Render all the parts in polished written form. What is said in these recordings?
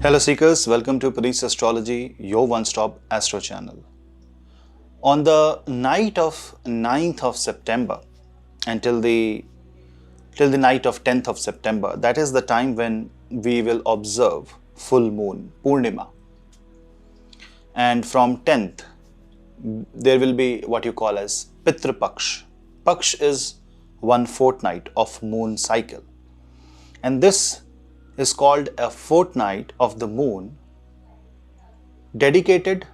Hello Seekers, welcome to Punneit Astrology, your one-stop astro channel. On the night of 9th of September until the night of 10th of September, that is the time when we will observe full moon, Purnima. And from 10th, there will be what you call as Pitru Paksh. Paksh is one fortnight of moon cycle. And this is called a fortnight of the moon dedicated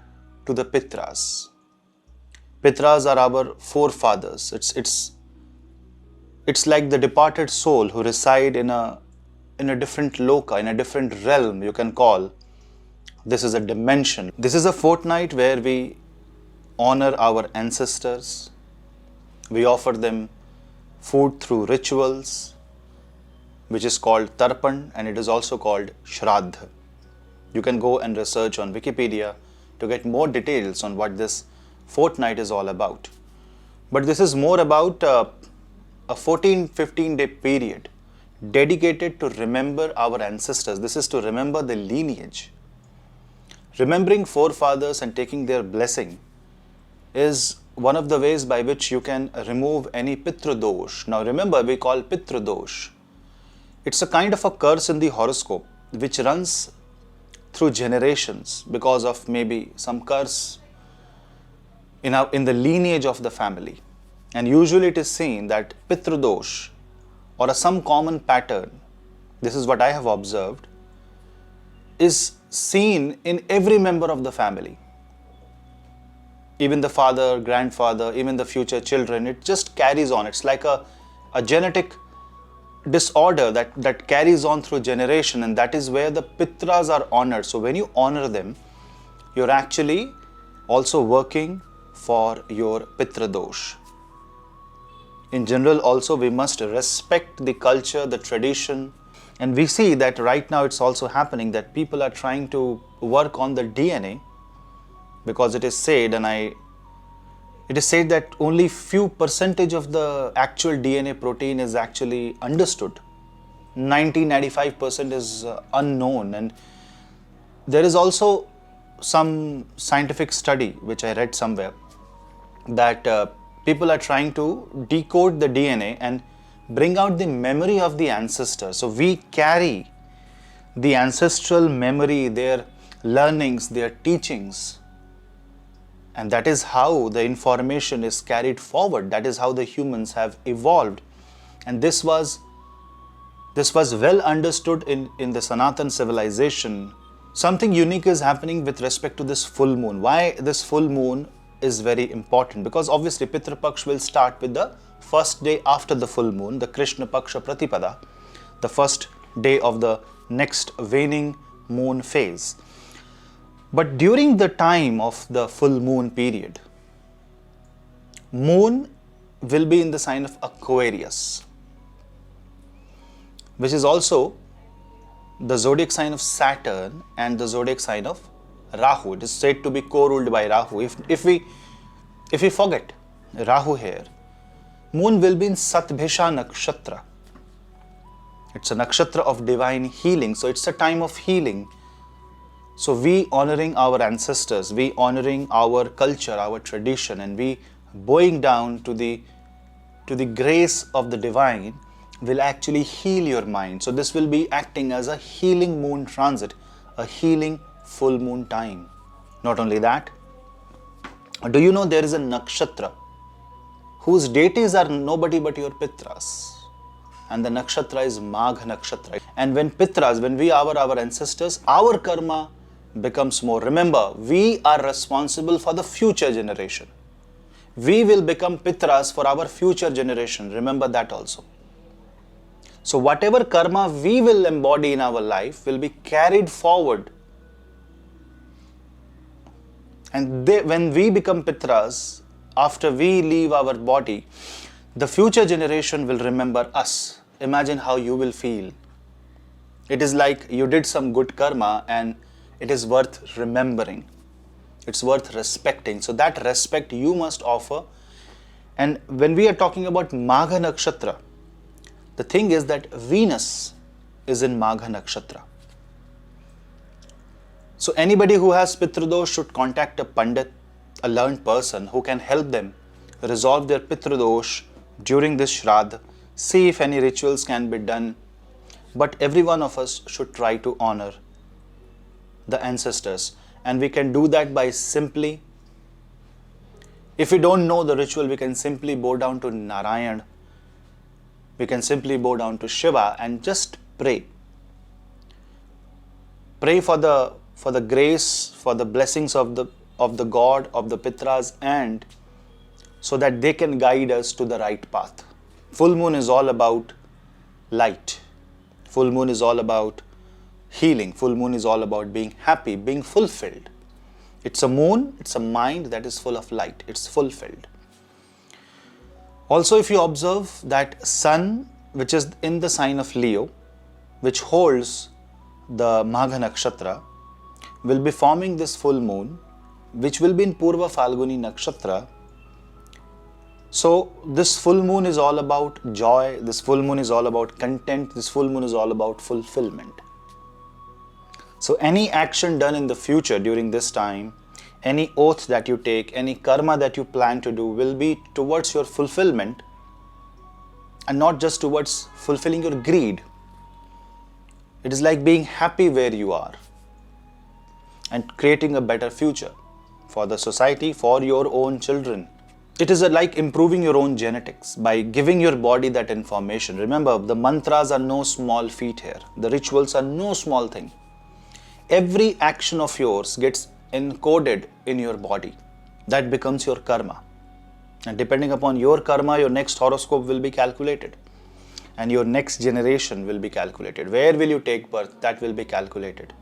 to the Pitras. Pitras are our forefathers. It's like the departed soul who reside in a different loka, in a different realm, you can call. This is a dimension. This is a fortnight where we honor our ancestors. We offer them food through rituals, which is called Tarpan, and it is also called Shraddha. You can go and research on Wikipedia to get more details on what this fortnight is all about. But this is more about a 14-15 day period dedicated to remember our ancestors. This is to remember the lineage. Remembering forefathers and taking their blessing is one of the ways by which you can remove any Pitrudosh. Now remember, we call Pitrudosh. It's a kind of a curse in the horoscope which runs through generations because of maybe some curse in the lineage of the family. And usually it is seen that Pitrudosh or some common pattern, this is what I have observed, is seen in every member of the family. Even the father, grandfather, even the future children, it just carries on. It's like a genetic disorder that carries on through generation, and that is where the Pitras are honored. So when you honor them, you're actually also working for your Pitradosh. In general also, we must respect the culture, the tradition, and we see that right now it's also happening that people are trying to work on the DNA, because it is said, it is said that only few percentage of the actual DNA protein is actually understood. 90-95% is unknown. And there is also some scientific study which I read somewhere that people are trying to decode the DNA and bring out the memory of the ancestors. So we carry the ancestral memory, their learnings, their teachings. And that is how the information is carried forward. That is how the humans have evolved. And this was well understood in the Sanatan civilization. Something unique is happening with respect to this full moon. Why this full moon is very important? Because obviously Pitru Paksh will start with the first day after the full moon, the Krishna Paksha Pratipada, the first day of the next waning moon phase. But during the time of the full moon period, moon will be in the sign of Aquarius, which is also the zodiac sign of Saturn and the zodiac sign of Rahu. It is said to be co-ruled by Rahu. If we forget Rahu here, moon will be in Satbhisha Nakshatra. It's a nakshatra of divine healing, so it's a time of healing. So we honoring our ancestors, we honoring our culture, our tradition, and we bowing down to the grace of the divine will actually heal your mind. So this will be acting as a healing moon transit, a healing full moon time. Not only that, do you know there is a nakshatra whose deities are nobody but your Pitras? And the nakshatra is Magha nakshatra. And when Pitras, when we are our ancestors, our karma becomes more. Remember, we are responsible for the future generation. We will become Pitras for our future generation. Remember that also. So whatever karma we will embody in our life will be carried forward. And when we become Pitras, after we leave our body, the future generation will remember us. Imagine how you will feel. It is like you did some good karma and it is worth remembering. It's worth respecting. So that respect you must offer. And when we are talking about Magha Nakshatra, the thing is that Venus is in Magha Nakshatra. So anybody who has Pitradosh should contact a Pandit, a learned person who can help them resolve their Pitradosh during this Shraddha, see if any rituals can be done. But every one of us should try to honor the ancestors, and we can do that by simply, if we don't know the ritual, we can simply bow down to Narayan, we can simply bow down to Shiva and just pray. Pray for the grace, for the blessings of the God, of the Pitras, and so that they can guide us to the right path. Full moon is all about light. Full moon is all about healing. Full moon is all about being happy, being fulfilled. It's a moon, it's a mind that is full of light. It's fulfilled. Also, if you observe that sun, which is in the sign of Leo, which holds the Magha Nakshatra, will be forming this full moon, which will be in Purva Falguni Nakshatra. So this full moon is all about joy, this full moon is all about content, this full moon is all about fulfillment. So any action done in the future during this time, any oath that you take, any karma that you plan to do will be towards your fulfillment and not just towards fulfilling your greed. It is like being happy where you are and creating a better future for the society, for your own children. It is like improving your own genetics by giving your body that information. Remember, the mantras are no small feat here. The rituals are no small thing. Every action of yours gets encoded in your body. That becomes your karma. And depending upon your karma, your next horoscope will be calculated. And your next generation will be calculated. Where will you take birth? That will be calculated.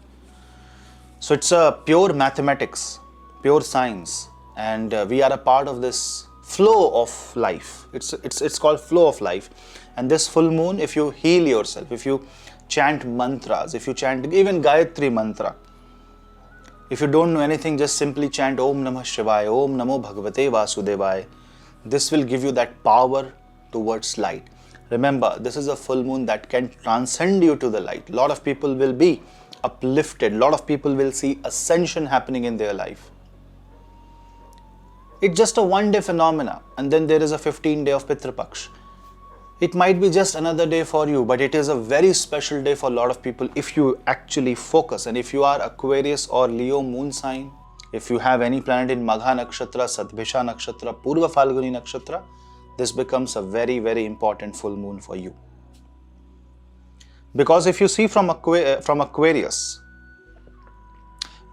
So it's a pure mathematics, pure science. And we are a part of this flow of life. It's called flow of life. And this full moon, if you heal yourself, if you chant mantras, if you chant even Gayatri mantra, if you don't know anything, just simply chant Om Namah Shivaya, Om Namo Bhagavate Vasudevaya. This will give you that power towards light. Remember, this is a full moon that can transcend you to the light. A lot of people will be uplifted. A lot of people will see ascension happening in their life. It's just a one-day phenomena, and then there is a 15-day of Pitra Paksh. It might be just another day for you, but it is a very special day for a lot of people if you actually focus. And if you are Aquarius or Leo moon sign, if you have any planet in Magha Nakshatra, Satbhisha Nakshatra, Purva Falguni Nakshatra, this becomes a very, very important full moon for you. Because if you see from Aquarius,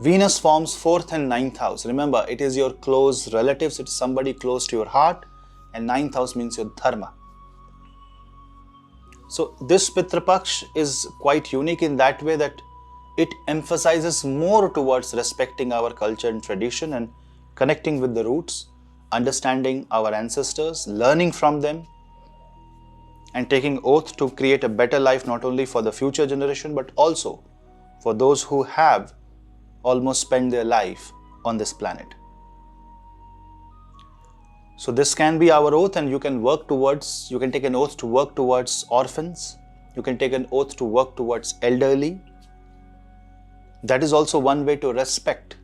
Venus forms 4th and 9th house. Remember, it is your close relatives, it is somebody close to your heart, and 9th house means your dharma. So this Pitra Paksh is quite unique in that way that it emphasizes more towards respecting our culture and tradition and connecting with the roots, understanding our ancestors, learning from them, and taking oath to create a better life not only for the future generation but also for those who have almost spent their life on this planet. So this can be our oath, and you can take an oath to work towards orphans. You can take an oath to work towards elderly. That is also one way to respect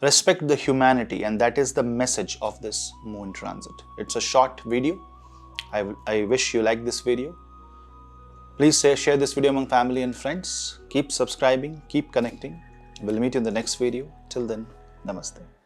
the humanity, and that is the message of this moon transit. It's a short video. I wish you like this video. Please share this video among family and friends. Keep subscribing, keep connecting. We'll meet you in the next video. Till then, namaste.